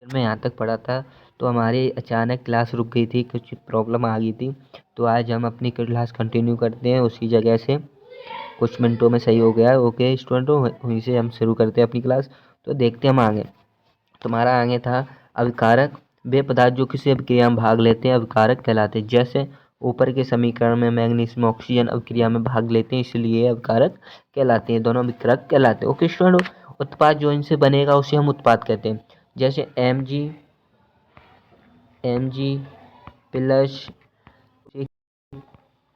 मैं यहाँ तक पढ़ा था तो हमारी अचानक क्लास रुक गई थी, कुछ प्रॉब्लम आ गई थी। तो आज हम अपनी क्लास कंटिन्यू करते हैं उसी जगह से। कुछ मिनटों में सही हो गया है। ओके स्टूडेंटों, वहीं से हम शुरू करते हैं अपनी क्लास। तो देखते हैं हम आगे। तुम्हारा आगे था अभिकारक। वे पदार्थ जो किसी अभिक्रिया में भाग लेते हैं अभिकारक कहलाते हैं। जैसे ऊपर के समीकरण में मैग्नीशियम ऑक्सीजन अभिक्रिया में भाग लेते हैं, इसलिए अभिकारक कहलाते हैं। दोनों अभिकारक कहलाते हैं। ओके स्टूडेंट, उत्पाद जो इनसे बनेगा उसे हम उत्पाद कहते हैं। जैसे Mg प्लस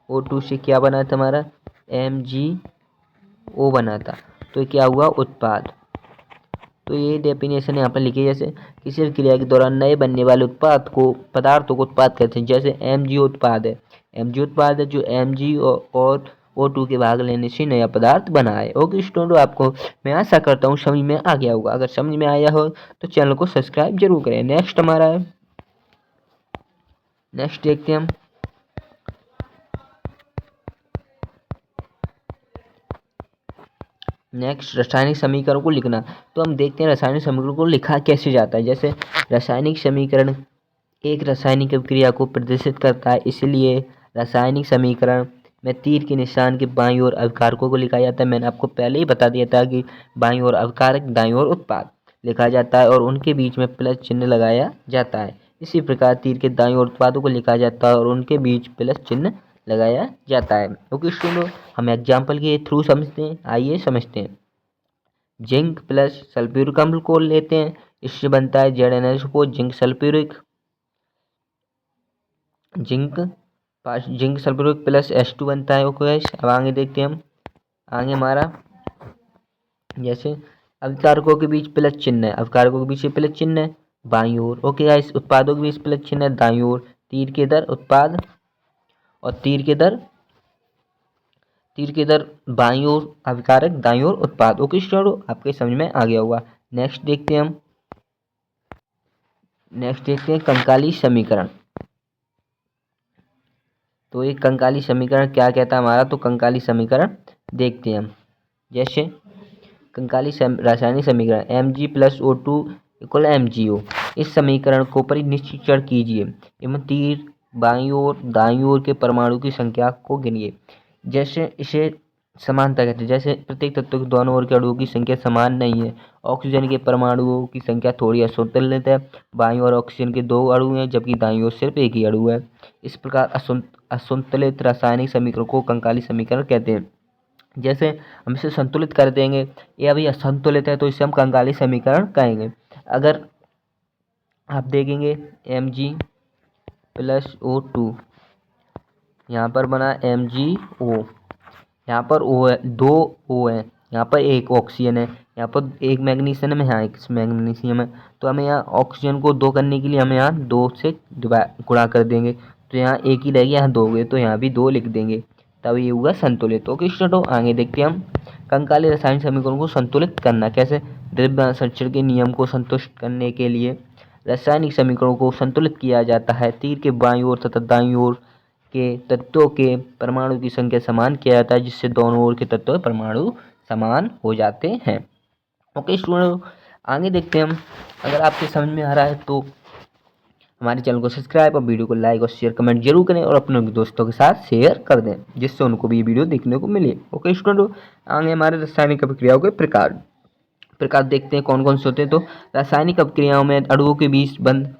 O2 से क्या बना था हमारा MgO बना था। तो क्या हुआ उत्पाद। तो ये डेफिनेशन यहाँ पर लिखी, जैसे किसी भी क्रिया के दौरान नए बनने वाले उत्पाद को पदार्थों को उत्पाद कहते हैं। जैसे Mg उत्पाद है, जो Mg और O2 के भाग लेने से नया पदार्थ बना है। ओके स्टूडेंट, आपको मैं आशा करता हूँ समझ में आ गया होगा। अगर समझ में आया हो तो चैनल को सब्सक्राइब जरूर करें। नेक्स्ट हमारा है, नेक्स्ट देखते हैं हम। नेक्स्ट रासायनिक समीकरण को लिखना। तो हम देखते हैं रासायनिक समीकरण को लिखा कैसे जाता है। जैसे रासायनिक समीकरण एक रासायनिक अभिक्रिया को प्रदर्शित करता है, इसलिए रासायनिक समीकरण में तीर के निशान के बाईं ओर अभिकारकों को लिखा जाता है। मैंने आपको पहले ही बता दिया था कि बाईं ओर अभिकारक, दाईं ओर उत्पाद लिखा जाता है और उनके बीच में प्लस चिन्ह लगाया जाता है। इसी प्रकार तीर के दाईं ओर उत्पादों को लिखा जाता है और उनके बीच प्लस चिन्ह लगाया जाता है। ओके स्टूडेंट, हम एग्जाम्पल के थ्रू समझते हैं। आइए समझते हैं। जिंक प्लस सल्फ्यूरिक अम्ल को लेते हैं, इससे बनता है ZnSO4 zinc sulphuric. Zinc sulphuric plus H2 बनता है। ओके गाइस, अब आगे देखते हैं हम। आगे हमारा जैसे अभिकारकों के बीच प्लस चिन्ह है, अभिकारकों के बीच प्लस चिन्ह है बाईं ओर। ओके गाइस, उत्पादों के बीच प्लस चिन्ह है दाईं ओर। तीर के दर उत्पाद और तीर के दर बाईं ओर अभिकारक, दाईं ओर उत्पाद। ओके स्टूडेंट, आपके समझ में आ गया होगा। नेक्स्ट देखते हैं हम। नेक्स्ट देखते हैं कंकाली समीकरण। तो ये कंकाली समीकरण क्या कहता है हमारा, तो कंकाली समीकरण देखते हैं हम। जैसे कंकाली रासायनिक समीकरण Mg plus O2 equal MgO। इस समीकरण को परिनिश्चय कीजिए एवं तीर बाईं ओर दाईं ओर के परमाणु की संख्या को गिनिए। जैसे इसे समानता कहते हैं। जैसे प्रत्येक तत्व के दोनों ओर के अणुओं की संख्या समान नहीं है। ऑक्सीजन के परमाणुओं की संख्या थोड़ी असंतुलित है। बाईं ओर ऑक्सीजन के 2 अणु हैं जबकि दाईं ओर सिर्फ एक ही अणु है। इस प्रकार असंतुलित रासायनिक समीकरण को कंकाली समीकरण कहते हैं। जैसे हम इसे संतुलित कर देंगे, ये अभी असंतुलित है तो इसे हम कंकाली समीकरण कहेंगे। अगर आप देखेंगे Mg प्लस O2, यहाँ पर बना MgO, यहाँ पर O है, 2 O है, यहाँ पर एक ऑक्सीजन है, यहाँ पर एक मैग्नीशियम है, यहाँ एक मैग्नीशियम है। तो हमें यहाँ ऑक्सीजन को 2 करने के लिए हमें यहाँ 2 से गुणा कर देंगे। तो यहाँ एक ही रहेगी, यहाँ 2 गए तो यहाँ भी 2 लिख देंगे, तब ये होगा संतुलित। ओके स्टूडेंट, आगे देखते हैं हम। कंकाली रासायनिक समीकरण को संतुलित करना कैसे। द्रव्य संरक्षण के नियम को संतुष्ट करने के लिए रासायनिक समीकरणों को संतुलित किया जाता है। तीर के बाईं ओर तथा दाईं ओर के तत्वों के परमाणु की संख्या समान किया जाता है, जिससे दोनों ओर के तत्वों के परमाणु समान हो जाते हैं। ओके स्टूडेंट, आगे देखते हैं हम। अगर आपके समझ में आ रहा है तो हमारे चैनल को सब्सक्राइब और वीडियो को लाइक और शेयर कमेंट जरूर करें और अपने दोस्तों के साथ शेयर कर दें, जिससे उनको भी ये वीडियो देखने को मिले। ओके स्टूडेंट, आगे हमारे रासायनिक अभिक्रियाओं के प्रकार देखते हैं कौन कौन से होते हैं। तो रासायनिक अभिक्रियाओं में अणुओं के बीच बंध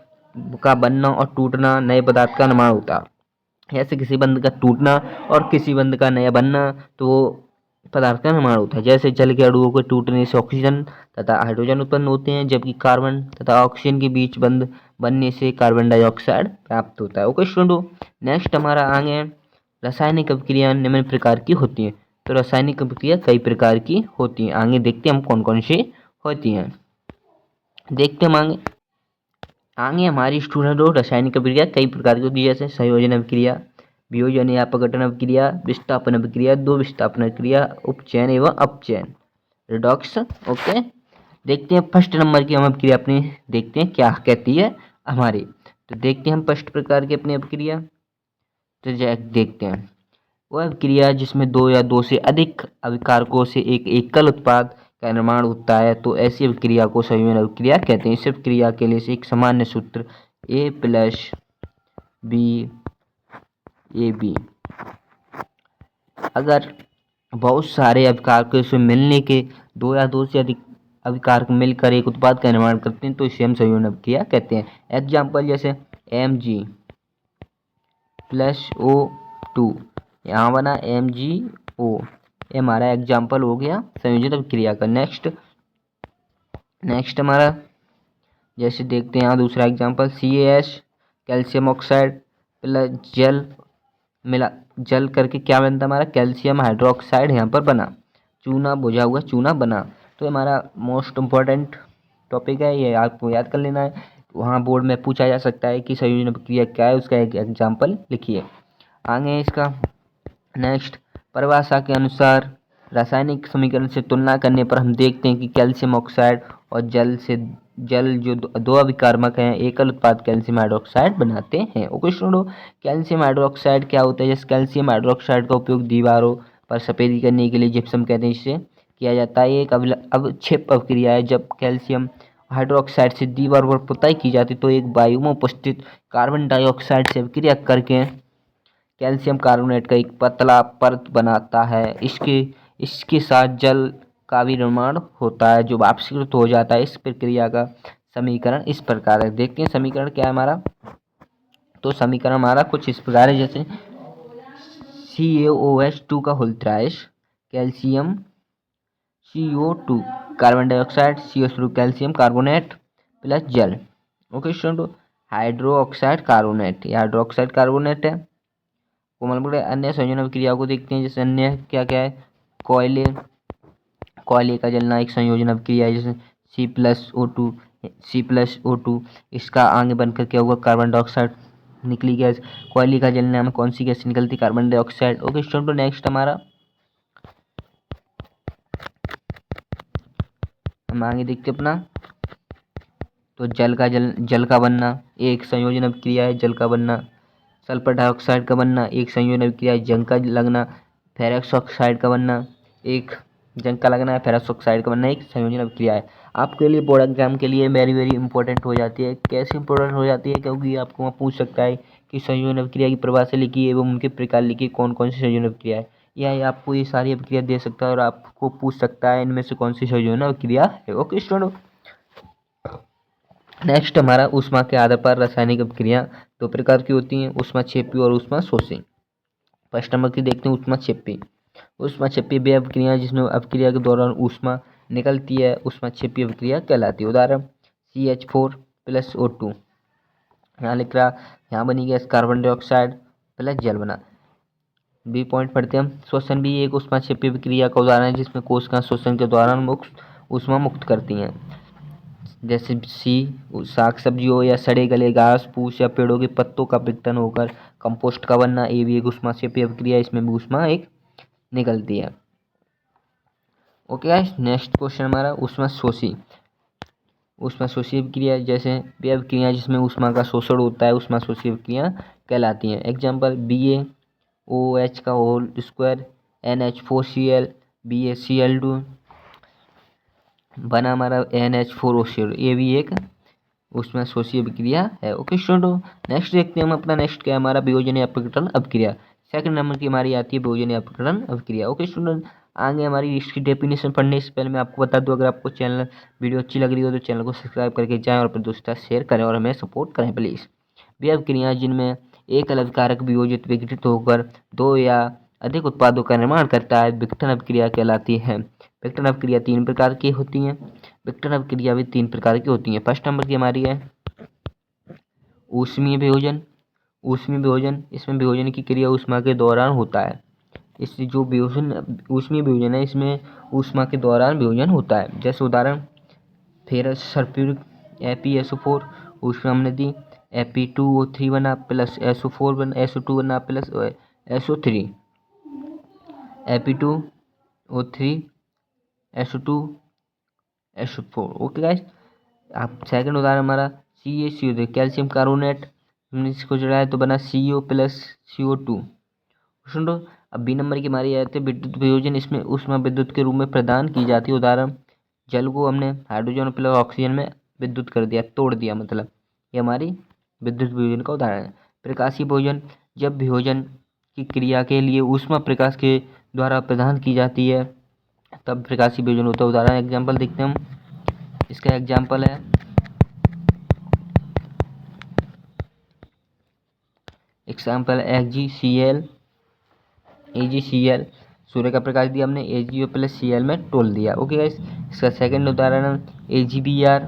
का बनना और टूटना नए पदार्थ का निर्माण होता है। ऐसे किसी बंध का टूटना और किसी बंध का नया बनना तो पदार्थ का निर्माण होता है। जैसे जल के अणुओं के टूटने से ऑक्सीजन तथा हाइड्रोजन उत्पन्न होते हैं, जबकि कार्बन तथा ऑक्सीजन के बीच बंध बनने से कार्बन डाइऑक्साइड प्राप्त होता है। ओके स्टूडेंट, नेक्स्ट हमारा आगे है रासायनिक अभिक्रिया निम्न प्रकार की होती है। तो रासायनिक अभिक्रिया कई प्रकार की होती हैं। आगे देखते हैं हम कौन कौन सी होती हैं। देखते हैं आगे। हमारी स्टूडेंट रासायनिक अभिक्रिया कई प्रकार की होती है। जैसे संयोजन अभिक्रिया, वियोजन या अपघटन अभिक्रिया, विस्थापन अभिक्रिया, दो विस्थापन अभिक्रिया, उपचयन एवं अपचयन, रिडॉक्स। ओके, देखते हैं फर्स्ट नंबर की हम अभिक्रिया अपनी देखते हैं क्या कहती है हमारी। तो देखते हैं हम फर्स्ट प्रकार की अपनी अभिक्रिया। तो देखते हैं वह अभिक्रिया जिसमें 2 या 2 से अधिक अभिकारकों से एक एकल उत्पाद का निर्माण होता है तो ऐसी अभिक्रिया को संयोजन अभिक्रिया कहते हैं। इस अभिक्रिया के लिए एक सामान्य सूत्र A plus B A B. अगर बहुत सारे अभिकारक इसमें मिलने के दो या दो से अधिक अभिकारक मिलकर एक उत्पाद का निर्माण करते हैं तो इसे हम संयोजन अभिक्रिया कहते हैं। एग्जाम्पल जैसे Mg प्लस O2, यहाँ बना MgO, ये हमारा एग्जाम्पल हो गया संयोजन अभिक्रिया का। नेक्स्ट हमारा जैसे देखते हैं यहाँ दूसरा example CaH calcium oxide plus जल करके क्या बनता है हमारा कैल्शियम हाइड्रोक्साइड यहाँ पर बना, चूना बुझा हुआ चूना बना। तो हमारा मोस्ट इम्पोर्टेंट टॉपिक है, ये आपको याद कर लेना है। वहाँ बोर्ड में पूछा जा सकता है कि संयोजन अभिक्रिया क्या है, उसका एक एग्जाम्पल लिखिए। आगे इसका नेक्स्ट परिभाषा के अनुसार रासायनिक समीकरण से तुलना करने पर हम देखते हैं कि कैल्शियम ऑक्साइड और जल जो दो अभिकारक हैं एकल उत्पाद कैल्शियम हाइड्रोक्साइड बनाते हैं। ओके स्टूडेंटों, कैल्शियम हाइड्रोक्साइड क्या होता है? जैसे कैल्शियम हाइड्रोक्साइड का उपयोग दीवारों पर सफेदी करने के लिए जिप्सम कहते हैं इससे किया जाता है। एक अवक्षेप अभिक्रिया है। जब कैल्शियम हाइड्रोक्साइड से दीवार पर पुताई की जाती है तो एक वायु में उपस्थित कार्बन डाइऑक्साइड से अभिक्रिया करके कैल्शियम कार्बोनेट का एक पतला परत बनाता है। इसके साथ जल का भी निर्माण होता है जो वाष्पीकृत हो जाता है। इस प्रक्रिया का समीकरण इस प्रकार है। देखते हैं समीकरण क्या है हमारा। तो समीकरण हमारा कुछ इस प्रकार है, जैसे CaOH2 का whole thrice calcium CO2 carbon dioxide CO2 calcium carbonate plus जल। ओके स्टूडेंट, हाइड्रोक्साइड कार्बोनेट, ये हाइड्रोक्साइड कार्बोनेट है। कोमल अन्य संयोजन अभिक्रिया को देखते हैं। जैसे अन्य क्या क्या है, कोयले का जलना एक संयोजन अभिक्रिया है। जैसे C+O2 इसका आगे बनकर क्या होगा, कार्बन डाइऑक्साइड निकली गैस। कोयले का जलने में कौन सी गैस निकलती, carbon dioxide. Okay student, next हमारा हम आगे देखते अपना। तो जल का बनना एक संयोजन अभिक्रिया है, जल का बनना। सल्फर डाइऑक्साइड का बनना एक संयोजन अभिक्रिया है, जंग का लगना। फेरस ऑक्साइड का बनना एक जंग का लगना है, फेरस ऑक्साइड का बनना एक संयोजन अभिक्रिया है। आपके लिए बोर्ड एग्जाम के लिए वेरी वेरी इंपॉर्टेंट हो जाती है। कैसे इंपॉर्टेंट हो जाती है, क्योंकि आपको वहाँ पूछ सकता है कि संयोजन अभिक्रिया की परिभाषा लिखिए एवं उनके प्रकार लिखिए, कौन कौन सी संयोजन अभिक्रिया है। या आपको ये सारी अभिक्रिया दे सकता है और आपको पूछ सकता है इनमें से कौन सी संयोजन अभिक्रिया है। ओके स्टूडेंट, नेक्स्ट हमारा ऊष्मा के आधार पर रासायनिक अभिक्रिया दो प्रकार की होती हैं, ऊष्माक्षेपी और ऊष्माशोषी। फर्स्ट नंबर की देखते हैं ऊष्माक्षेपी। ऊष्माक्षेपी वे अभिक्रिया जिसमें अभिक्रिया के दौरान ऊष्मा निकलती है ऊष्माक्षेपी अभिक्रिया कहलाती है। उदाहरण CH4 प्लस O2, यहाँ लिख रहा, यहाँ बनी गैस कार्बन डाइऑक्साइड प्लस जल बना। बी पॉइंट पढ़ते हैं हम। श्वसन भी एक ऊष्माक्षेपी अभिक्रिया का उदाहरण है जिसमें कोशिकाएं श्वसन के दौरान ऊष्मा मुक्त करती हैं। जैसे साग सब्जियों या सड़े गले घास फूस या पेड़ों के पत्तों का विघटन होकर कंपोस्ट का बनना, ये भी एक ऊष्माक्षेपी अभिक्रिया, इसमें भी ऊष्मा एक निकलती है। ओके गाइस, नेक्स्ट क्वेश्चन हमारा ऊष्माशोषी अभिक्रिया। जैसे वे अभिक्रिया जिसमें ऊष्मा का शोषण होता है ऊष्माशोषी अभिक्रिया कहलाती हैं। एग्जाम्पल BaOH का होल स्क्वायर NH4Cl BaCl2 बना हमारा NH4OCl, ये भी एक ऊष्माशोषी अभिक्रिया है। ओके स्टूडेंटों, नेक्स्ट देखते हैं हम अपना। नेक्स्ट क्या है हमारा, वियोजन या अपघटन अभिक्रिया। सेकंड नंबर की हमारी आती है वियोजन या अपघटन अभिक्रिया। ओके स्टूडेंट, आगे हमारी इसकी डेफिनेशन पढ़ने से पहले मैं आपको बता दूं, अगर आपको चैनल वीडियो अच्छी लग रही हो तो चैनल को सब्सक्राइब करके जाएं और अपने दोस्तों शेयर करें और हमें सपोर्ट करें प्लीज़। वे अभिक्रियाएं जिनमें एक अभिकारक वियोजित विघटित होकर दो या अधिक उत्पादों का निर्माण करता है विघटन अभिक्रिया कहलाती है। विघटन अभिक्रिया तीन प्रकार की होती हैं। विघटन अभिक्रिया भी तीन प्रकार की होती हैं। फर्स्ट नंबर की हमारी है ऊष्मीय वियोजन। इसमें वियोजन की क्रिया ऊष्मा के दौरान होता है। इससे जो ऊष्मीय वियोजन है इसमें ऊष्मा के दौरान वियोजन होता है। जैसे उदाहरण फेरस सल्फ्यूरिक FeSO4 ऊष्मा हमने दी, Fe2O3 बना प्लस SO4 बना, SO2 बना plus SO3, Fe2O3 SO2 SO4। Okay guys, आप सेकंड उदाहरण हमारा CaCO कैल्शियम कार्बोनेट, हमने इसको चढ़ाया तो बना CO प्लस CO2। सुन लो, अब बी नंबर की हमारी आती है विद्युत वियोजन। इसमें ऊष्मा विद्युत के रूप में प्रदान की जाती है। उदाहरण जल को हमने हाइड्रोजन प्लस ऑक्सीजन में विद्युत कर दिया, तोड़ दिया, मतलब ये हमारी विद्युत विभोजन का उदाहरण है। प्रकाशीय विभोजन, जब विभोजन की क्रिया के लिए ऊष्मा प्रकाश के द्वारा प्रदान की जाती है तब प्रकाशीय विभोजन होता है। उदाहरण एग्जाम्पल देखते हैं हम, इसका एग्जाम्पल है AgCl, सूर्य का प्रकाश दिया हमने, AgO प्लस Cl में तोल दिया। ओके गाइस, इसका सेकंड उदाहरण है AgBr,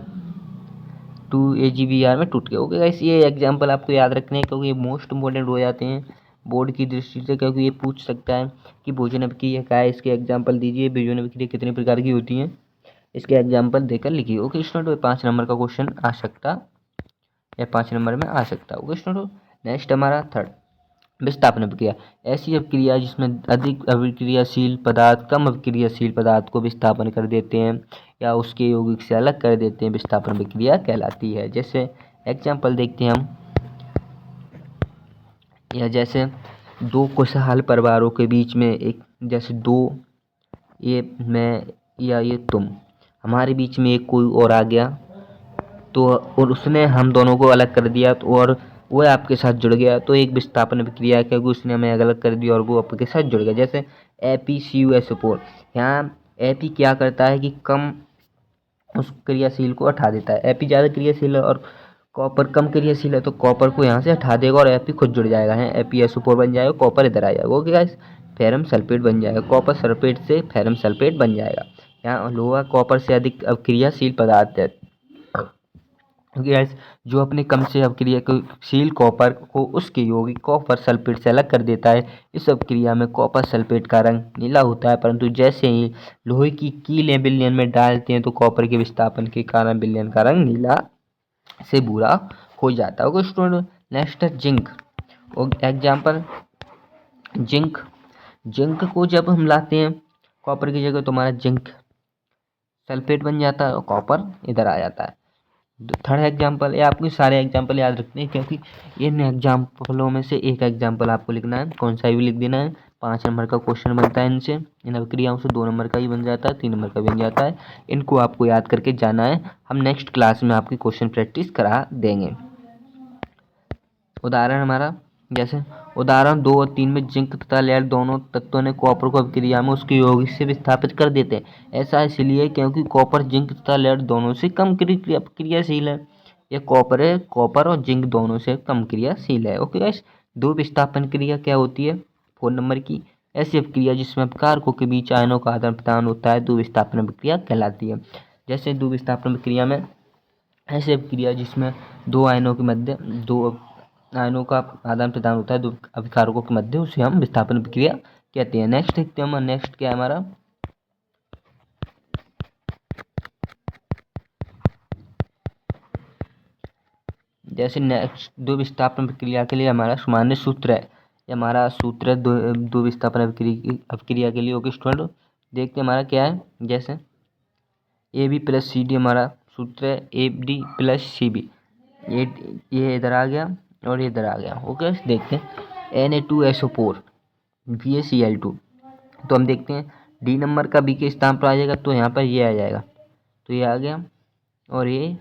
2AgBr में टूट गया। ओके गाइस, ये एग्जाम्पल आपको याद रखने हैं क्योंकि ये मोस्ट इंपॉर्टेंट हो जाते हैं बोर्ड की दृष्टि से, क्योंकि ये पूछ सकता है कि भोजन अभिक्रिया क्या है, इसके एग्जाम्पल दीजिए, भोजन अभिक्रिया कितने प्रकार की होती हैं, इसके एग्जाम्पल देकर लिखिए। ओके स्टूडेंट, 5 नंबर का क्वेश्चन आ सकता या 5 नंबर में आ सकता है। ओके स्टूडेंट, नेक्स्ट हमारा थर्ड, विस्थापन अभिक्रिया। ऐसी अभिक्रिया जिसमें अधिक अभिक्रियाशील पदार्थ कम अभिक्रियाशील पदार्थ को विस्थापन कर देते हैं या उसके यौगिक से अलग कर देते हैं, विस्थापन अभिक्रिया कहलाती है। जैसे एग्जाम्पल देखते हैं हम, या जैसे दो खुशहाल परिवारों के बीच में एक, जैसे दो, ये मैं या ये तुम, हमारे बीच में एक कोई और आ गया तो, और उसने हम दोनों को अलग कर दिया तो, और वो आपके साथ जुड़ गया तो एक विस्थापन अभिक्रिया है क्योंकि उसने हमें अलग कर दिया और वो आपके साथ जुड़ गया। जैसे ApCuSO4, यहाँ Ap क्या करता है कि कम उस क्रियाशील को हटा देता है, Ap ज़्यादा क्रियाशील है और कॉपर कम क्रियाशील है, तो कॉपर को यहाँ से हटा देगा और Ap खुद जुड़ जाएगा, है ApSO4 बन जाएगा, कॉपर इधर आ जाएगा। ओके गाइस, फेरम सल्फेट बन जाएगा, कॉपर सल्फेट से फेरम सल्फेट बन जाएगा। यहाँ लोहा कॉपर से अधिक अक्रियाशील पदार्थ है क्योंकि गाइस जो अपने कम से अक्रियाशील कॉपर को उसके यौगिक कॉपर सल्फेट से अलग कर देता है। इस अभिक्रिया में कॉपर सल्फेट का रंग नीला होता है, परंतु जैसे ही लोहे की कील विलयन में डालते हैं तो कॉपर के विस्थापन के कारण विलयन का रंग नीला से भूरा हो जाता है। स्टूडेंट, नेक्स्ट है जिंक। एग्जाम्पल जिंक, जिंक को जब हम लाते हैं कॉपर की जगह तो हमारा जिंक सल्फेट बन जाता है और कॉपर इधर आ जाता है। थर्ड एग्जाम्पल, ये आपको सारे एग्जाम्पल याद रखने हैं क्योंकि इन एग्जाम्पलों में से एक एग्जाम्पल आपको लिखना है, कौन सा भी लिख देना है। 5 नंबर का क्वेश्चन बनता है इनसे, इन अभिक्रियाओं से 2 नंबर का ही बन जाता है, 3 नंबर का बन जाता है। इनको आपको याद करके जाना है, हम नेक्स्ट क्लास में आपकी क्वेश्चन प्रैक्टिस करा देंगे। उदाहरण हमारा, जैसे उदाहरण 2 और 3 में जिंक तथा लेड दोनों तत्वों ने कॉपर को अभिक्रिया में उसके यौगिक से विस्थापित कर देते हैं। ऐसा इसलिए क्योंकि कॉपर जिंक तथा लेड दोनों से कम क्रियाशील है। यह कॉपर है, कॉपर और जिंक दोनों से कम क्रियाशील है। ओके गाइस, दो विस्थापन क्रिया क्या होती है 4 नंबर की, ऐसी अभिक्रिया जिसमें अपकारकों के बीच आयनों का आदान प्रदान होता है दो विस्थापन अभिक्रिया कहलाती है। जैसे दो विस्थापन अभिक्रिया में ऐसी अभिक्रिया जिसमें दो आयनों के मध्य दो आयनों का आदान प्रदान होता है दो अभिकारकों के मध्य, उसे हम विस्थापन अभिक्रिया कहते हैं। नेक्स्ट देखते हैं हम, नेक्स्ट क्या है हमारा, जैसे नेक्स्ट दो विस्थापन अभिक्रिया के लिए हमारा सामान्य सूत्र है, ये हमारा सूत्र है दो विस्थापन अभिक्रिया के लिए। ओके स्टूडेंट, देखते हैं हमारा क्या है। जैसे AB प्लस CD हमारा सूत्र है, AD प्लस CB, ये इधर आ गया और ये इधर आ गया। ओके, देखते हैं Na2SO4 BaCl2, तो हम देखते हैं D नंबर का B के स्थान पर आ जाएगा तो यहाँ पर ये आ जाएगा, तो ये आ गया और ये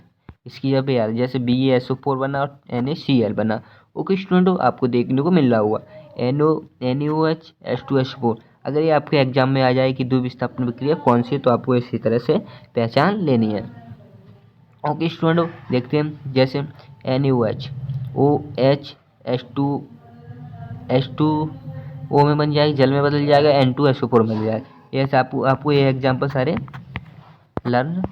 इसकी जगह पे यार जैसे BaSO4 बना और NaCl बना। ओके स्टूडेंट, आपको देखने को मिल रहा हुआ NaOH H2SO4, अगर ये आपके एग्जाम में आ जाए कि दो विस्थापन प्रक्रिया कौन सी है तो आपको इसी तरह से पहचान लेनी है। ओके स्टूडेंट, देखते हैं जैसे NaOH OH H2O में बन जाएगा, जल में बदल जाएगा, N2SO4 बन जाएगा। ऐसे आपको ये एग्जाम्पल सारे लर्न।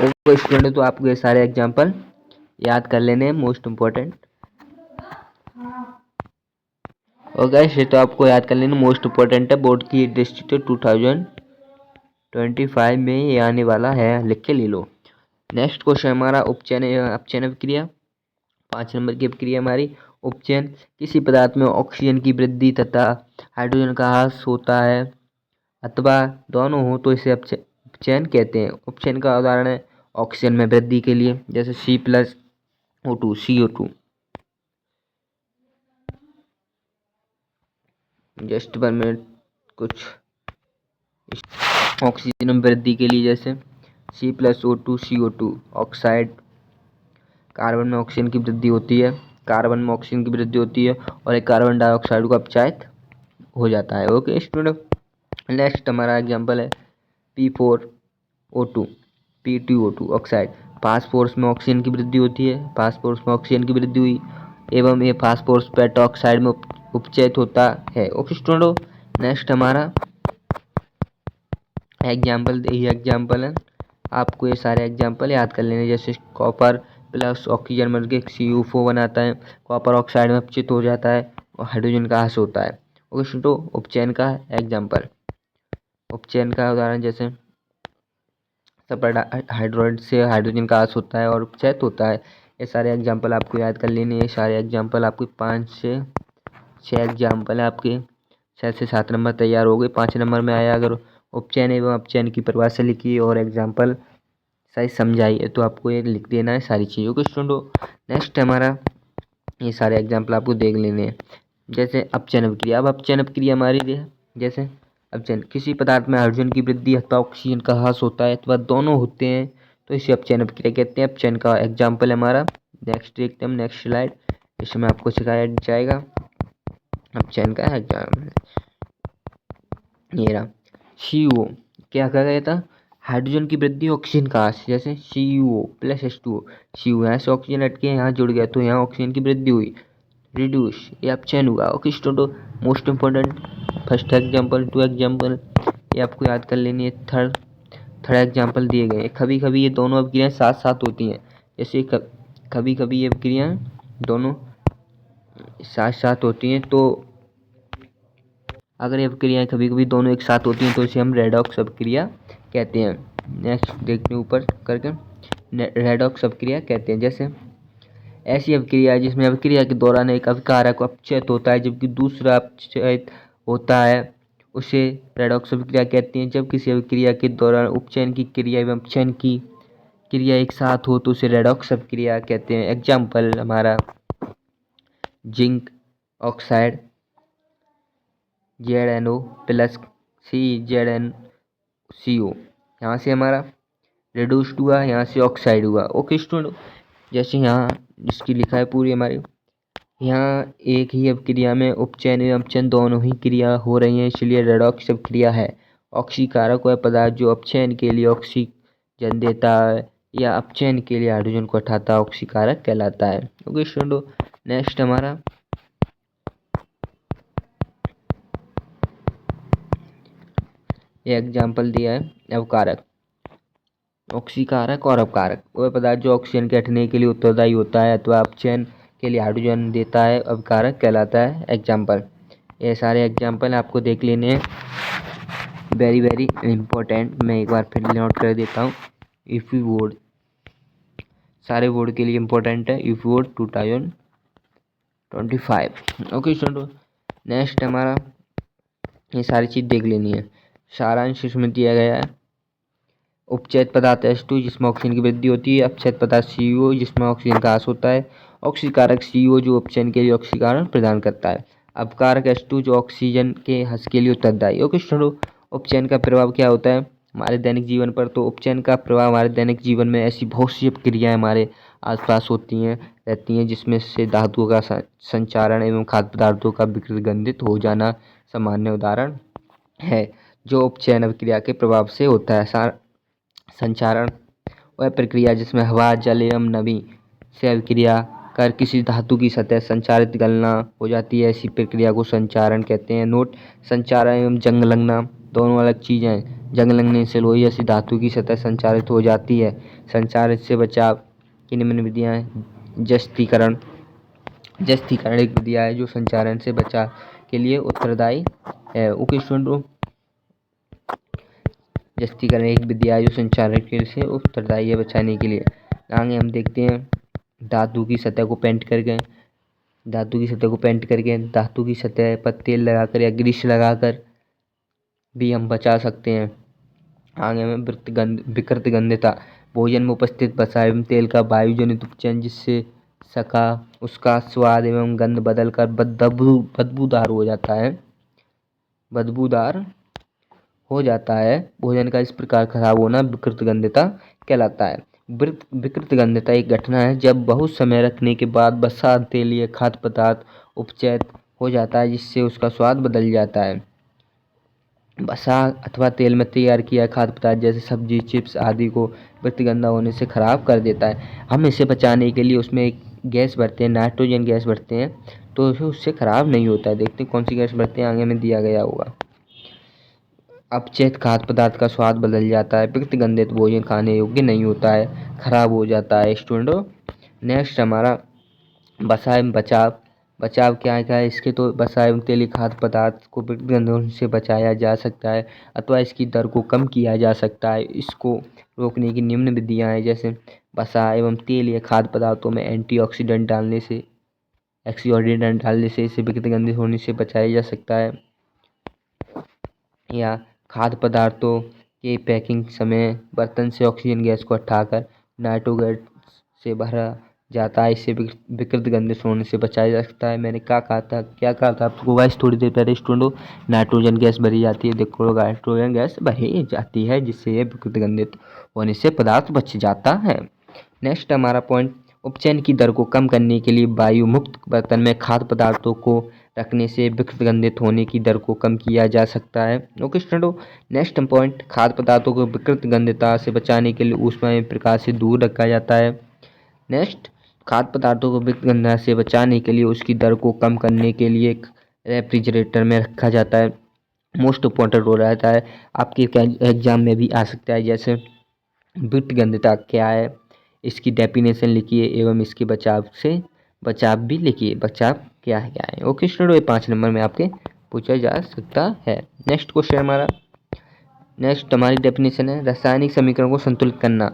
ओके स्टूडेंट, तो आपको ये सारे एग्जाम्पल याद कर लेने हैं, मोस्ट इम्पोर्टेंट। ओके, ये तो आपको याद कर लेना मोस्ट इम्पोर्टेंट है, बोर्ड की दृष्टि से 2025 में ये आने वाला है, लिख के ले लो। नेक्स्ट क्वेश्चन हमारा अपचयन अभिक्रिया, 5 नंबर की अभिक्रिया हमारी उपचयन। किसी पदार्थ में ऑक्सीजन की वृद्धि तथा हाइड्रोजन का ह्रास होता है अथवा दोनों हो तो इसे उपचयन कहते हैं। उपचयन का उदाहरण है ऑक्सीजन में वृद्धि के लिए जैसे C+O2 CO2। जस्ट 1 मिनट, कुछ ऑक्सीजन में वृद्धि के लिए जैसे C+O2CO2 ऑक्साइड, कार्बन में ऑक्सीजन की वृद्धि होती है, कार्बन में ऑक्सीजन की वृद्धि होती है और एक कार्बन डाइऑक्साइड को अपचायित हो जाता है। ओके स्टूडेंट, नेक्स्ट हमारा एग्जांपल है P4O2 P2O2 ऑक्साइड। फास्फोरस में ऑक्सीजन की वृद्धि होती है, फास्फोरस में ऑक्सीजन की वृद्धि हुई एवं ये फास्फोरस पेट्रोक्साइड में उपचयित होता है। ओके स्टूडेंट, नेक्स्ट हमारा एग्जाम्पल है, आपको ये सारे एग्जाम्पल याद कर लेने, जैसे कॉपर प्लस ऑक्सीजन मिलकर CuO4 बनाता है, कॉपर ऑक्साइड में अपचित हो जाता है और हाइड्रोजन का ह्रास होता है। ओके स्टूडेंट, उपचयन का एग्जाम्पल, उपचयन का उदाहरण जैसे सुपर हाइड्रोइड से हाइड्रोजन का ह्रास होता है और उपचयित होता है। ये सारे एग्जाम्पल आपको याद कर लेने, ये सारे एग्जाम्पल आपके 5 से 6 एग्जाम्पल है आपके 6 से 7 नंबर तैयार हो गए। 5 नंबर में आया अगर उपचयन एवं अपचयन की परिभाषा लिखिए और एग्जाम्पल सही समझाइए, तो आपको ये लिख देना है सारी चीज़ों को स्टूडेंट। नेक्स्ट हमारा ये सारे एग्जाम्पल आपको देख लेने हैं, जैसे अपचयन अपक्रिया। अब अपचयन अपक्रिया हमारी जैसे अपचयन, किसी पदार्थ में हाइड्रोजन की वृद्धि अथवा ऑक्सीजन का ह्रास होता है अथवा दोनों होते हैं तो इसे अपचयन अपक्रिया कहते हैं। अपचयन का एग्जाम्पल है हमारा, नेक्स्ट देखते हैं हम, नेक्स्ट स्लाइड, इसमें आपको सिखाया जाएगा अपचयन का एग्जाम्पल। ये रहा CO, क्या कहा गया था, हाइड्रोजन की वृद्धि ऑक्सीजन का ह्रास, जैसे CuO+H2O, CO यहाँ से ऑक्सीजन हटके यहाँ जुड़ गया तो यहाँ ऑक्सीजन की वृद्धि हुई, रिड्यूस, ये अपचयन हुआ। Okay student, most important first example, 2 example ये आपको याद कर लेनी है। थर्ड एग्जाम्पल दिए गए, कभी कभी ये दोनों अपक्रियाएं साथ साथ होती हैं, जैसे कभी कभी ये अपक्रियाएं दोनों साथ साथ होती हैं, तो अगर ये अपक्रियाएं कभी कभी दोनों एक साथ होती हैं तो इसे हम रेडॉक्स अपक्रिया कहते हैं। नेक्स्ट देखते हैं ऊपर करके, रेडॉक्स अपक्रिया कहते हैं। जैसे ऐसी अपक्रिया जिसमें अपक्रिया के दौरान एक अभिकारक अपचयित होता है जबकि दूसरा अपचयित होता है, उसे रेडॉक्स अपक्रिया कहते हैं। जब किसी अपक्रिया के दौरान उपचयन की क्रिया एवं अपचयन की क्रिया एक साथ हो तो उसे रेडॉक्स अपक्रिया कहते हैं। एग्जाम्पल हमारा zinc oxide ZnO plus CzNCO, यहाँ से हमारा रिड्यूस्ड हुआ, यहाँ से ऑक्साइड हुआ। ओके स्टूडेंट, जैसे यहाँ इसकी लिखा है पूरी हमारी, यहाँ एक ही अपक्रिया में उपचयन एवं अपचयन दोनों ही क्रिया हो रही हैं, इसलिए रेडॉक्स अपक्रिया है। ऑक्सीकारक वह पदार्थ जो अपचयन के लिए ऑक्सीजन देता है या अपचयन के लिए हाइड्रोजन को हटाता है ऑक्सीकारक कहलाता है। ओके स्टूडेंट, नेक्स्ट हमारा ये एग्जाम्पल दिया है अवकारक, ऑक्सीकारक और अपकारक, वह पदार्थ जो ऑक्सीजन के हटने के लिए उत्तरदायी होता है अथवा अपचयन के लिए हाइड्रोजन देता है अपकारक कहलाता है। एग्जाम्पल, ये सारे एग्जाम्पल आपको देख लेने हैं, वेरी वेरी इम्पोर्टेंट। मैं एक बार फिर नोट कर देता हूँ, इफ़ी बोर्ड सारे बोर्ड के लिए इम्पोर्टेंट है, इफ़ी बोर्ड 2025। ओके स्टूडेंट, नेक्स्ट हमारा ये सारी चीज़ देख लेनी है। सारांश इसमें दिया गया है, उपचयित पदार्थ H2 जिसमें ऑक्सीजन की वृद्धि होती है, अपचयित पदार्थ CO जिसमें ऑक्सीजन का ह्रास होता है, ऑक्सीकारक CO जो अपचयन के लिए ऑक्सीकरण प्रदान करता है, अपकारक H2 जो ऑक्सीजन के ह्रास के लिए उत्तरदायी। ओके स्टूडेंट, उपचयन का प्रभाव क्या होता है हमारे दैनिक जीवन पर, तो उपचयन का प्रभाव हमारे दैनिक जीवन में ऐसी बहुत सी क्रियाएं हमारे आसपास रहती हैं जिसमें से धातुओं का संचारण एवं खाद्य पदार्थों का विकृत हो जाना सामान्य उदाहरण है, जो उपचयन अभिक्रिया के प्रभाव से होता है। संचारण वह प्रक्रिया जिसमें हवा, जल एवं नमी से अभिक्रिया कर किसी धातु की सतह संचारित गलना हो जाती है, ऐसी प्रक्रिया को संचारण कहते हैं। नोट, संचारण एवं जंग लगना दोनों अलग चीज़ें हैं। जंग लगने से लोही ऐसी धातु की सतह संचारित हो जाती है। संचारित से बचाव की निम्न विधियाँ हैं। जस्तीकरण एक विधिया है जो संचारण से बचाव के लिए उत्तरदायी है। ओके स्टूडेंट, जस्तीकरण एक विधिया है जो संचारण के से उत्तरदायी है बचाने के लिए। आगे हम देखते हैं धातु की सतह को पेंट करके, धातु की सतह पर तेल लगाकर या ग्रीस लगाकर भी हम बचा सकते हैं। आगे में विकृत गंधता, भोजन में उपस्थित वसा एवं तेल का वायुजनित उपचयन जिससे सका उसका स्वाद एवं गंध बदलकर बदबूदार हो जाता है, हो जाता है भोजन का इस प्रकार खराब होना विकृत गंधता कहलाता है। विकृत गंधता एक घटना है जब बहुत समय रखने के बाद वसा, तेल या खाद्य पदार्थ उपचयित हो जाता है जिससे उसका स्वाद बदल जाता है। वसा अथवा तेल में तैयार किया खाद्य पदार्थ जैसे सब्जी, चिप्स आदि को प्रतिगंधा होने से खराब कर देता है। हम इसे बचाने के लिए उसमें एक गैस भरते हैं, नाइट्रोजन गैस भरते हैं, तो उससे खराब नहीं होता है। देखते हैं कौन सी गैस भरते हैं, आगे में दिया गया होगा। अपचयित खाद्य पदार्थ का स्वाद बदल जाता है, प्रतिगंधित भोजन खाने योग्य नहीं होता है, खराब हो जाता है स्टूडेंटों। नेक्स्ट हमारा वसा एवं बचाव। बचाव क्या है इसके, तो वसा एवं तेलीय खाद्य पदार्थ को प्रतिगंधों से बचाया जा सकता है अथवा इसकी दर को कम किया जा सकता है। इसको रोकने की निम्न विधियाँ हैं, जैसे वसा एवं तेलीय खाद्य पदार्थों में एंटीऑक्सीडेंट डालने से इसे प्रतिगंधित होने से बचाया जा सकता है। या खाद्य पदार्थों के पैकिंग समय बर्तन से ऑक्सीजन गैस को हटाकर नाइट्रोगेट से भरा जाता है, इससे विकृत गंध होने से बचाया जा सकता है। मैंने क्या कहा था आपको गाइस थोड़ी देर पहले स्टूडेंटों, नाइट्रोजन गैस भरी जाती है। देखो नाइट्रोजन गैस भरी जाती है जिससे ये विकृत गंधित होने से पदार्थ बच जाता है। नेक्स्ट हमारा पॉइंट, उपचयन की दर को कम करने के लिए वायु मुक्त बर्तन में खाद्य पदार्थों को रखने से विकृत गंधित होने की दर को कम किया जा सकता है। ओके स्टूडेंटों, नेक्स्ट पॉइंट, खाद्य पदार्थों को विकृत गंधता से बचाने के लिए ऊष्मा प्रकाश से दूर रखा जाता है। नेक्स्ट, खाद्य पदार्थों को विकृत गंधता से बचाने के लिए उसकी दर को कम करने के लिए एक रेफ्रिजरेटर में रखा जाता है। मोस्ट इम्पोर्टेंट हो रहता है, आपके एग्जाम में भी आ सकता है। जैसे विकृत गंधता क्या है, इसकी डेफिनेशन लिखिए एवं इसके बचाव भी लिखिए, बचाव क्या है। ओके स्टूडेंट, ये 5 नंबर में आपके पूछा जा सकता है। नेक्स्ट क्वेश्चन हमारी डेफिनेशन है, रासायनिक समीकरण को संतुलित करना।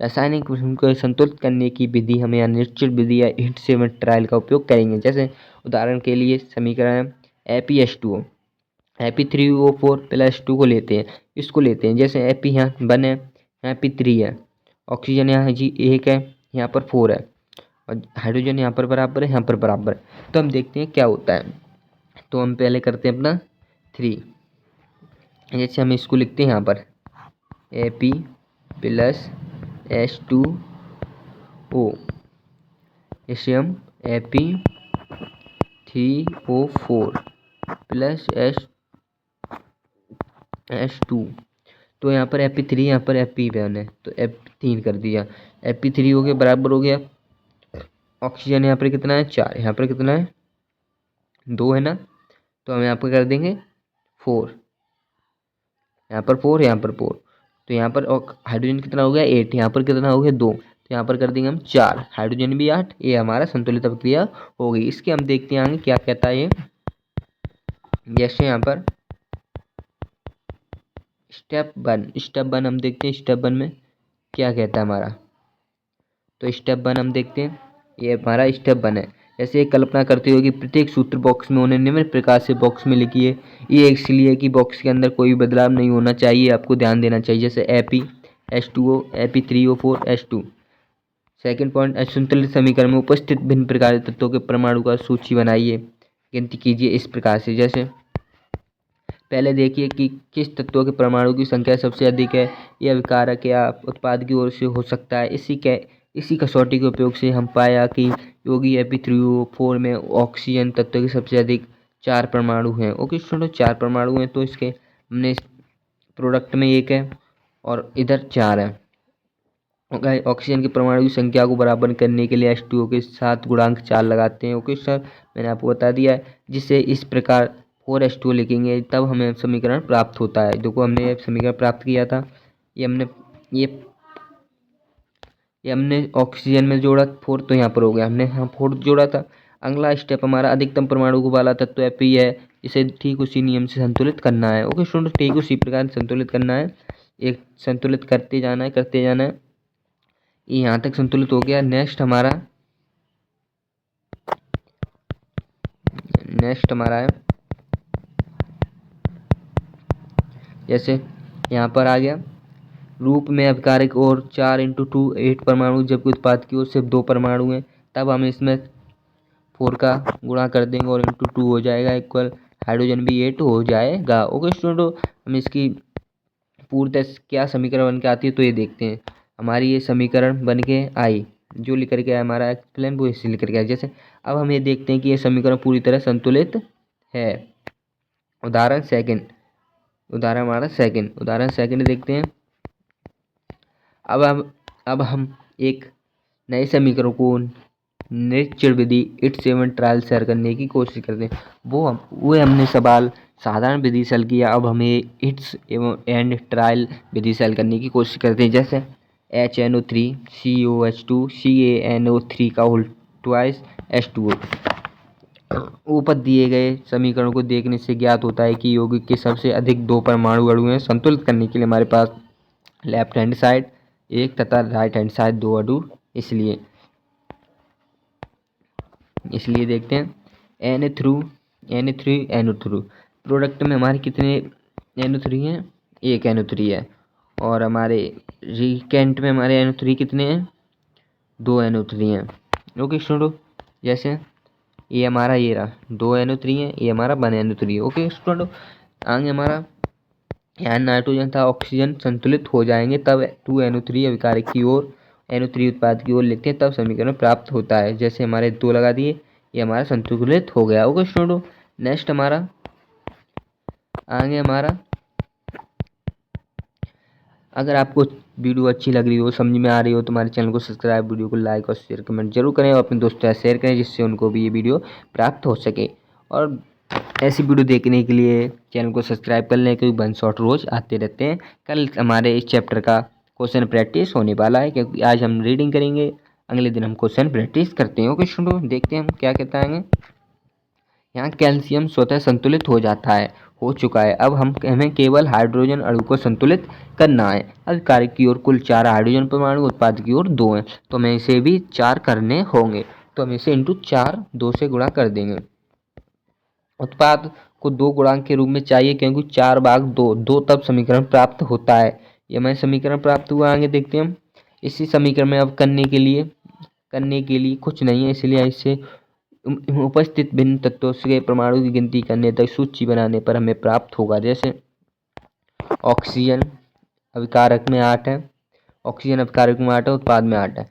रासायनिक समीकरण को संतुलित करने की विधि हम यहाँ निश्चित विधि या हिट से ट्रायल का उपयोग करेंगे। जैसे उदाहरण के लिए समीकरण है Fe2O, Fe3O4 प्लस 2 को लेते हैं, इसको लेते हैं। जैसे Fe यहाँ 1 है, यहाँ P3 है, ऑक्सीजन यहाँ जी 1 है, यहाँ पर 4 है, और हाइड्रोजन यहाँ पर बराबर है, यहाँ पर बराबर है। तो हम देखते हैं क्या होता है। तो हम पहले करते हैं अपना 3, जैसे हम इसको लिखते हैं यहाँ पर Ap प्लस H2O, इसे हम Fe3O4 प्लस H2। तो यहाँ पर Fe3, यहाँ पर Fe1 है, तो F3 कर दिया। Fe3 हो गया, बराबर हो गया, ऑक्सीजन यहाँ पर कितना है 4, यहाँ पर कितना है 2 है ना, तो हम यहाँ पर कर देंगे 4, यहाँ पर 4, यहाँ पर 4, तो यहाँ पर हाइड्रोजन कितना हो गया 8, यहाँ पर कितना हो गया 2, तो यहाँ पर कर देंगे हम 4, हाइड्रोजन भी 8, ये हमारा संतुलित अभिक्रिया हो गई। इसके हम देखते हैं आगे क्या कहता है ये। जैसे यहाँ पर स्टेप वन हम देखते हैं, स्टेप 1 में क्या कहता है हमारा। तो स्टेप 1 हम देखते हैं, ये हमारा स्टेप 1 है। जैसे एक कल्पना करते हो कि प्रत्येक सूत्र बॉक्स में होने निम्न प्रकार से बॉक्स में लिखिए। ये इसलिए कि बॉक्स के अंदर कोई बदलाव नहीं होना चाहिए, आपको ध्यान देना चाहिए। जैसे Fe Fe3O4 H2। Second point, असंतुलित समीकरण में उपस्थित भिन्न प्रकार के तत्वों के परमाणु का सूची बनाइए, गिनती कीजिए इस प्रकार से। जैसे पहले देखिए कि किस तत्वों के परमाणु की संख्या सबसे अधिक है, यह विकारक या उत्पाद की ओर से हो सकता है। इसी कसौटी के उपयोग से हम पाया कि यौगिक Fe3O4 में ऑक्सीजन तत्व के सबसे अधिक 4 परमाणु हैं। ओके स्टूडेंट, 4 परमाणु हैं, तो इसके हमने प्रोडक्ट में 1 है और इधर 4 है। ओके, ऑक्सीजन के परमाणु की संख्या को बराबर करने के लिए H2O के साथ गुणांक 4 लगाते हैं। ओके सर, मैंने आपको बता दिया है। जिससे इस प्रकार 4H2O लिखेंगे तब हमें समीकरण प्राप्त होता है। देखो हमने ये समीकरण प्राप्त किया था, ये हमने ऑक्सीजन में जोड़ा 4, तो यहाँ पर हो गया, हमने यहाँ 4 जोड़ा था। अगला स्टेप हमारा अधिकतम परमाणु को वाला तत्व Fe है, इसे ठीक उसी नियम से संतुलित करना है। ओके स्टूडेंट, ठीक उसी प्रकार संतुलित करना है, एक संतुलित करते जाना है। यहाँ तक संतुलित हो गया। नेक्स्ट हमारा है, जैसे यहाँ पर आ गया रूप में अभिकारक और 4×2 8 परमाणु, जबकि उत्पाद की ओर सिर्फ 2 परमाणु हैं। तब हम इसमें 4 का गुणा कर देंगे और ×2 हो जाएगा, इक्वल हाइड्रोजन भी 8 हो जाएगा। ओके स्टूडेंटों, हम इसकी पूर्णतः क्या समीकरण बन के आती है तो ये देखते हैं। हमारी ये समीकरण बन के आई, जो लिख करके आया हमारा एक्सप्लेन वो इसी लिख करके आया। जैसे अब हम ये देखते हैं कि ये समीकरण पूरी तरह संतुलित है। उदाहरण सेकंड देखते हैं। अब हम एक नए समीकरण को निरीक्षण विधि इट्स एवं ट्रायल से हल करने की कोशिश करते हैं। वो हमने सवाल साधारण विधि से हल किया, अब हमें इट्स एवं एंड ट्रायल विधि से हल करने की कोशिश करते हैं। जैसे HNO3 COH2 CaNO3 का होल ट्वाइस H2O। ऊपर दिए गए समीकरण को देखने से ज्ञात होता है कि यौगिक के सबसे अधिक 2 परमाणु अणु हैं। संतुलित करने के लिए हमारे पास लेफ्ट हैंड साइड 1 तथा राइट हैंड साइड 2 अणु, इसलिए देखते हैं Na3NO3 प्रोडक्ट में हमारे कितने NO3 हैं? 1 NO3 है। और हमारे रिएक्टेंट में हमारे NO3 कितने हैं? 2 NO3 हैं। ओके स्टूडेंटों, जैसे ये हमारा ये रहा 2 NO3 है, ये हमारा 1 NO3 है। ओके स्टूडेंटों, आगे हमारा यहाँ नाइट्रोजन था ऑक्सीजन संतुलित हो जाएंगे तब 2 NO3 अभिकारक की ओर NO3 उत्पाद की ओर लिखते हैं, तब समीकरण प्राप्त होता है। जैसे हमारे 2 लगा दिए, ये हमारा संतुलित हो गया। ओके स्टूडेंटों, नेक्स्ट हमारा आगे अगर आपको वीडियो अच्छी लग रही हो, समझ में आ रही हो, तो हमारे चैनल को सब्सक्राइब, वीडियो को लाइक और शेयर कमेंट जरूर करें और अपने दोस्तों से शेयर करें, जिससे उनको भी ये वीडियो प्राप्त हो सके। और ऐसी वीडियो देखने के लिए चैनल को सब्सक्राइब कर लें, क्योंकि 1 शॉट रोज आते रहते हैं। कल हमारे इस चैप्टर का क्वेश्चन प्रैक्टिस होने वाला है, क्योंकि आज हम रीडिंग करेंगे, अगले दिन हम क्वेश्चन प्रैक्टिस करते हैं। ओके स्टूडेंट, देखते हैं हम क्या कहता है। यहाँ कैल्शियम स्वतः संतुलित हो चुका है। अब हमें केवल हाइड्रोजन अणु को संतुलित करना है। अभिकारक की ओर कुल 4 हाइड्रोजन परमाणु, उत्पाद की ओर 2 हैं, तो हमें इसे भी 4 करने होंगे। तो हम इसे इंटू 4 2 से गुणा कर देंगे। उत्पाद को 2 गुणांक के रूप में चाहिए, क्योंकि 4/2 तब समीकरण प्राप्त होता है। ये हमें समीकरण प्राप्त हुआ। आगे देखते हैं हम इसी समीकरण में अब करने के लिए कुछ नहीं है, इसलिए इससे उपस्थित भिन्न तत्वों से परमाणु की गिनती करने तक सूची बनाने पर हमें प्राप्त होगा। जैसे ऑक्सीजन अभिकारक में 8 है, उत्पाद में 8 है।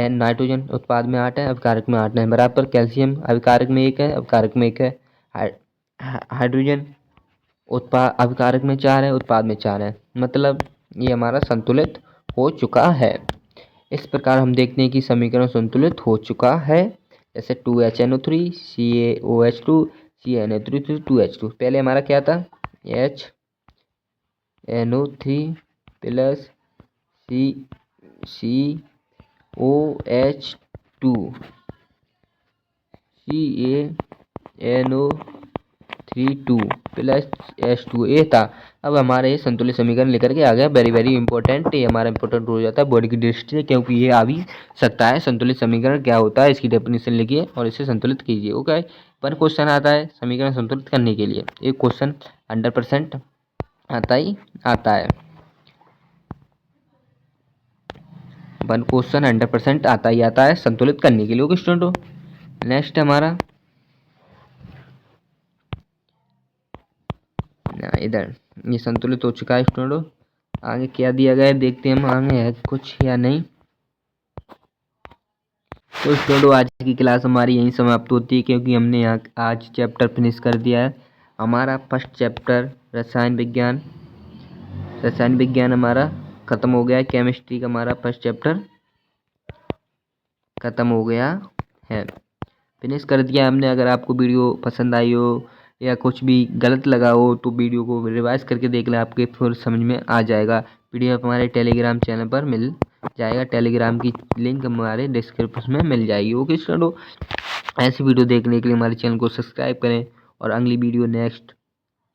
नाइट्रोजन उत्पाद में 8 है, अभिकारक में 8 है, बराबर कैल्शियम अभिकारक में 1 है, अभिकारक में 1 है। हाइड्रोजन अभिकारक में 4 है, उत्पाद में 4 है, मतलब ये हमारा संतुलित हो चुका है। इस प्रकार हम देखते हैं कि समीकरण संतुलित हो चुका है। जैसे 2HNO3 CaOH2 CaNO3 2H2। पहले हमारा क्या था? HNO3 plus CaOH2 CaNO3 plus H2 ये था। अब हमारा ये संतुलित समीकरण लेकर के आ गया। वेरी इंपॉर्टेंट, ये हमारा इंपॉर्टेंट हो जाता है बॉडी की दृष्टि से, क्योंकि ये आ भी सकता है। संतुलित समीकरण क्या होता है, इसकी डेफिनेशन लिखिए और इसे संतुलित कीजिए। ओके, पर क्वेश्चन आता है समीकरण संतुलित करने के लिए, एक क्वेश्चन 100% आता है। 1 क्वेश्चन 100% आता है संतुलित करने के लिए। ओके स्टूडेंटों, नेक्स्ट हमारा इधर ये संतुलित हो चुका है स्टूडेंटों। आगे क्या दिया गया है देखते हैं हम, आगे है कुछ या नहीं। तो स्टूडेंटों, आज की क्लास हमारी यहीं समाप्त होती है, क्योंकि हमने यहाँ आज चैप्टर फिनिश कर दिया है। हमारा फर्स्ट चैप्टर रसायन विज्ञान हमारा खत्म हो गया है। केमिस्ट्री का हमारा फर्स्ट चैप्टर खत्म हो गया है, फिनिश कर दिया हमने। अगर आपको वीडियो पसंद आई हो या कुछ भी गलत लगा हो तो वीडियो को रिवाइज करके देख लें, आपके फिर समझ में आ जाएगा। PDF हमारे टेलीग्राम चैनल पर मिल जाएगा, टेलीग्राम की लिंक हमारे डिस्क्रिप्शन में मिल जाएगी। ओके स्टूडेंटों, ऐसी वीडियो देखने के लिए हमारे चैनल को सब्सक्राइब करें। और अगली वीडियो नेक्स्ट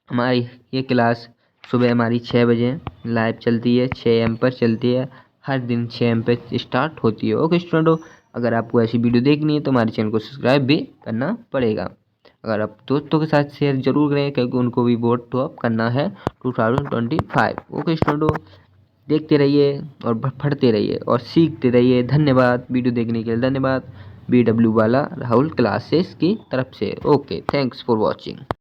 हमारी ये क्लास सुबह हमारी 6 बजे लाइव चलती है, 6 AM पर चलती है, हर दिन 6 AM पे स्टार्ट होती है। ओके स्टूडेंटों, अगर आपको ऐसी वीडियो देखनी है तो हमारे चैनल को सब्सक्राइब भी करना पड़ेगा। अगर आप दोस्तों के साथ शेयर जरूर करें, क्योंकि उनको भी वोट तो अप करना है 2025। ओके स्टूडेंटों, देखते रहिए और पढ़ते रहिए और सीखते रहिए। धन्यवाद, वीडियो देखने के लिए धन्यवाद। BW वाला राहुल क्लासेस की तरफ से। Okay, thanks for watching.